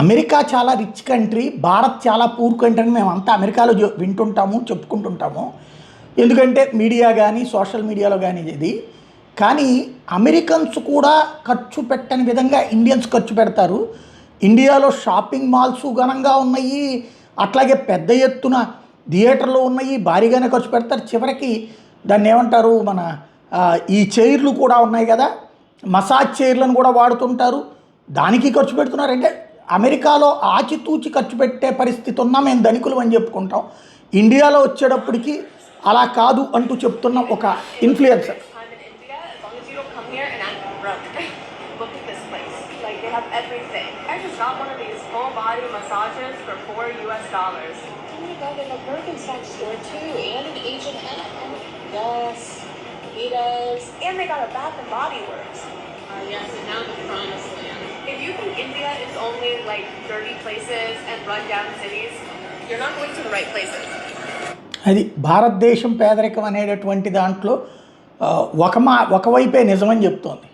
America చాలా rich country, Bharat చాలా poor country అని మేమంతా అమెరికాలో వింటుంటాము, చెప్పుకుంటుంటాము. ఎందుకంటే మీడియా కానీ సోషల్ మీడియాలో కానీ ఇది. కానీ అమెరికన్స్ కూడా ఖర్చు పెట్టని విధంగా ఇండియన్స్ ఖర్చు పెడతారు. ఇండియాలో షాపింగ్ మాల్స్ ఘనంగా ఉన్నాయి, అట్లాగే పెద్ద ఎత్తున థియేటర్లు ఉన్నాయి, భారీగానే ఖర్చు పెడతారు. చివరికి దాన్ని ఏమంటారు, మన ఈ చైర్లు కూడా ఉన్నాయి కదా, మసాజ్ చైర్లను కూడా వాడుతుంటారు, దానికి ఖర్చు పెడుతున్నారంటే అమెరికాలో ఆచితూచి ఖర్చు పెట్టే పరిస్థితి ఉన్నా మేము ధనికులు అని చెప్పుకుంటాం. ఇండియాలో వచ్చేటప్పటికి అలా కాదు అంటూ చెప్తున్న ఒక influencer. And they got a Bath and Body Works. Yes, and now the promised land. If you think India is only like dirty places and run-down cities, you're not going to the right places. అది భారతదేశం పేదరికం అనేటటువంటి దాంట్లో ఒకవైపే నిజమని చెప్తోంది.